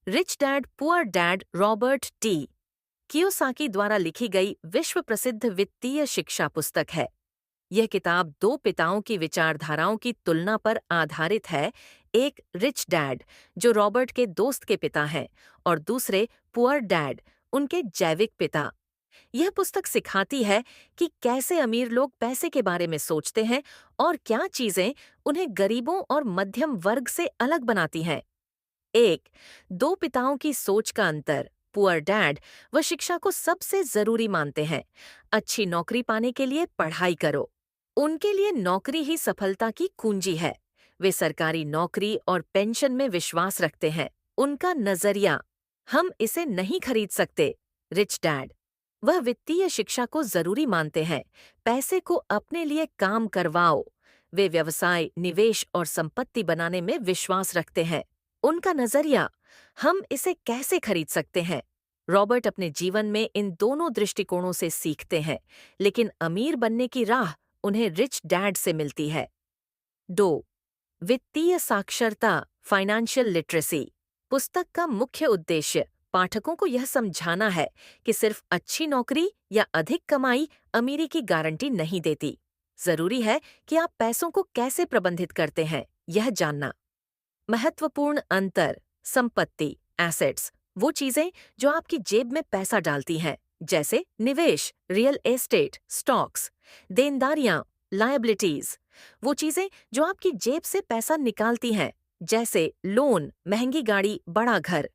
Rich dad poor dad Robert T Kiyosaki द्वारा लिखी गई विश्व प्रसिद्ध वित्तीय शिक्षा पुस्तक है। यह किताब दो पिताओं की विचारधाराओं की तुलना पर आधारित है। एक रिच डैड जो रॉबर्ट के दोस्त के पिता हैं और दूसरे पुअर डैड उनके जैविक पिता। यह पुस्तक सिखाती है कि कैसे अमीर लोग पैसे के बारे में सोचते हैं और क्या चीजें उन्हें गरीबों और मध्यम वर्ग से अलग बनाती हैं। एक, दो पिताओं की सोच का अंतर। पुअर डैड वह शिक्षा को सबसे जरूरी मानते हैं। अच्छी नौकरी पाने के लिए पढ़ाई करो। उनके लिए नौकरी ही सफलता की कुंजी है। वे सरकारी नौकरी और पेंशन में विश्वास रखते हैं। उनका नजरिया, हम इसे नहीं खरीद सकते। रिच डैड वह वित्तीय शिक्षा को जरूरी मानते हैं। पैसे को अपने लिए काम करवाओ। वे व्यवसाय, निवेश और संपत्ति बनाने में विश्वास रखते हैं। उनका नजरिया, हम इसे कैसे खरीद सकते हैं। रॉबर्ट अपने जीवन में इन दोनों दृष्टिकोणों से सीखते हैं, लेकिन अमीर बनने की राह उन्हें रिच डैड से मिलती है। 2. वित्तीय साक्षरता, फाइनेंशियल लिटरेसी। पुस्तक का मुख्य उद्देश्य पाठकों को यह समझाना है कि सिर्फ अच्छी नौकरी या अधिक कमाई अमीरी की गारंटी नहीं देती। जरूरी है कि आप पैसों को कैसे प्रबंधित करते हैं, यह जानना। महत्वपूर्ण अंतर, संपत्ति, एसेट्स, वो चीजें जो आपकी जेब में पैसा डालती हैं, जैसे निवेश, रियल एस्टेट, स्टॉक्स। देनदारियां, लायबिलिटीज, वो चीजें जो आपकी जेब से पैसा निकालती हैं, जैसे लोन, महंगी गाड़ी, बड़ा घर।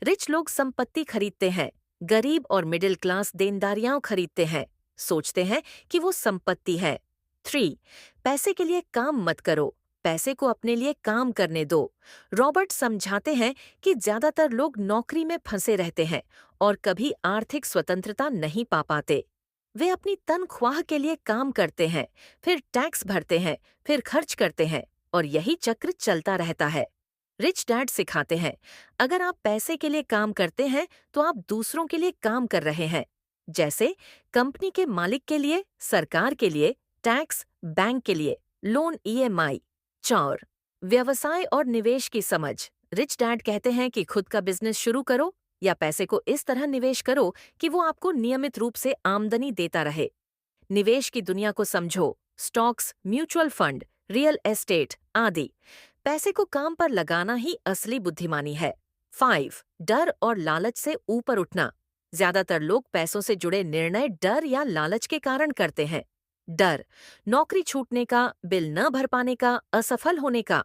रिच लोग संपत्ति खरीदते हैं। गरीब और मिडिल क्लास देनदारियां खरीदते हैं, सोचते हैं कि वो संपत्ति है। 3. पैसे के लिए काम मत करो, पैसे को अपने लिए काम करने दो। रॉबर्ट समझाते हैं कि ज्यादातर लोग नौकरी में फंसे रहते हैं और कभी आर्थिक स्वतंत्रता नहीं पा पाते। वे अपनी तनख्वाह के लिए काम करते हैं, फिर टैक्स भरते हैं, फिर खर्च करते हैं और यही चक्र चलता रहता है। रिच डैड सिखाते हैं, अगर आप पैसे के लिए काम करते हैं तो आप दूसरों के लिए काम कर रहे हैं, जैसे कंपनी के मालिक के लिए, सरकार के लिए, टैक्स, बैंक के लिए, लोन, ईएमआई। 4. व्यवसाय और निवेश की समझ। रिच डैड कहते हैं कि खुद का बिजनेस शुरू करो या पैसे को इस तरह निवेश करो कि वो आपको नियमित रूप से आमदनी देता रहे। निवेश की दुनिया को समझो, stocks, mutual fund, real estate आदि। पैसे को काम पर लगाना ही असली बुद्धिमानी है। 5. डर और लालच से ऊपर उठना। ज्यादातर लोग पैसों से जुड़े निर्णय डर या लालच के कारण करते हैं। डर, नौकरी छूटने का, बिल न भर पाने का, असफल होने का।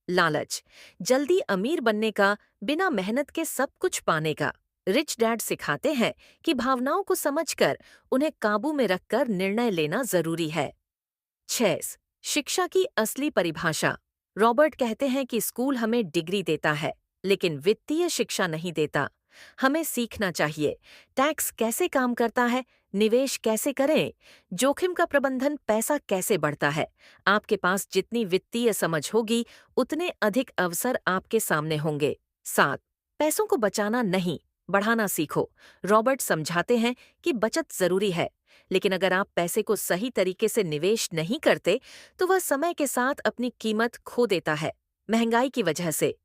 लालच, जल्दी अमीर बनने का, बिना मेहनत के सब कुछ पाने का। रिच डैड सिखाते हैं कि भावनाओं को समझकर उन्हें काबू में रखकर निर्णय लेना जरूरी है। 6. शिक्षा की असली परिभाषा। रॉबर्ट कहते हैं कि स्कूल हमें डिग्री देता है, लेकिन वित्तीय शिक्षा नहीं देता। हमें सीखना चाहिए टैक्स कैसे काम करता है, निवेश कैसे करें, जोखिम का प्रबंधन, पैसा कैसे बढ़ता है। आपके पास जितनी वित्तीय समझ होगी, उतने अधिक अवसर आपके सामने होंगे। 7. पैसों को बचाना नहीं, बढ़ाना सीखो। रॉबर्ट समझाते हैं कि बचत जरूरी है, लेकिन अगर आप पैसे को सही तरीके से निवेश नहीं करते तो वह समय के साथ अपनी कीमत खो देता है, महंगाई की वजह से।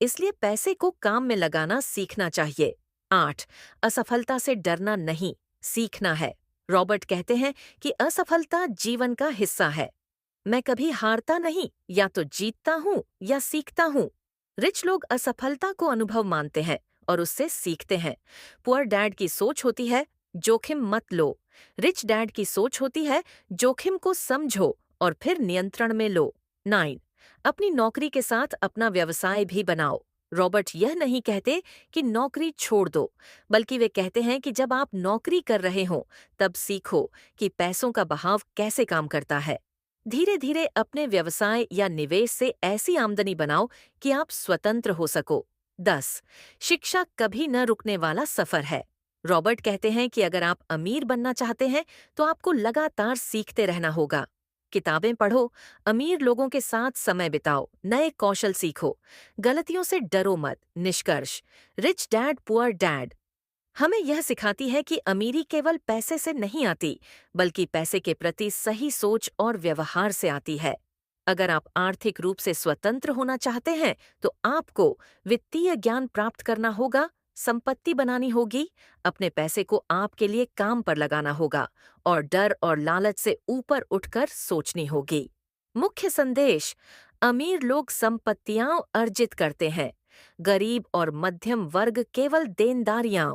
इसलिए पैसे को काम में लगाना सीखना चाहिए। 8. असफलता से डरना नहीं, सीखना है। रॉबर्ट कहते हैं कि असफलता जीवन का हिस्सा है। मैं कभी हारता नहीं, या तो जीतता हूँ या सीखता हूँ। रिच लोग असफलता को अनुभव मानते हैं और उससे सीखते हैं। पुअर डैड की सोच होती है, जोखिम मत लो। रिच डैड की सोच होती है, जोखिम को समझो और फिर नियंत्रण में लो। 9. अपनी नौकरी के साथ अपना व्यवसाय भी बनाओ। रॉबर्ट यह नहीं कहते कि नौकरी छोड़ दो, बल्कि वे कहते हैं कि जब आप नौकरी कर रहे हो तब सीखो कि पैसों का बहाव कैसे काम करता है। धीरे धीरे अपने व्यवसाय या निवेश से ऐसी आमदनी बनाओ कि आप स्वतंत्र हो सको। 10. शिक्षा कभी न रुकने वाला सफर है। रॉबर्ट कहते हैं कि अगर आप अमीर बनना चाहते हैं तो आपको लगातार सीखते रहना होगा। किताबें पढ़ो, अमीर लोगों के साथ समय बिताओ, नए कौशल सीखो, गलतियों से डरो मत। निष्कर्ष, रिच डैड पुअर डैड हमें यह सिखाती है कि अमीरी केवल पैसे से नहीं आती, बल्कि पैसे के प्रति सही सोच और व्यवहार से आती है। अगर आप आर्थिक रूप से स्वतंत्र होना चाहते हैं, तो आपको वित्तीय ज्ञान प्राप्त करना होगा, संपत्ति बनानी होगी, अपने पैसे को आपके लिए काम पर लगाना होगा और डर और लालच से ऊपर उठकर सोचनी होगी। मुख्य संदेश: अमीर लोग संपत्तियां अर्जित करते हैं, गरीब और मध्यम वर्ग केवल देनदारियां।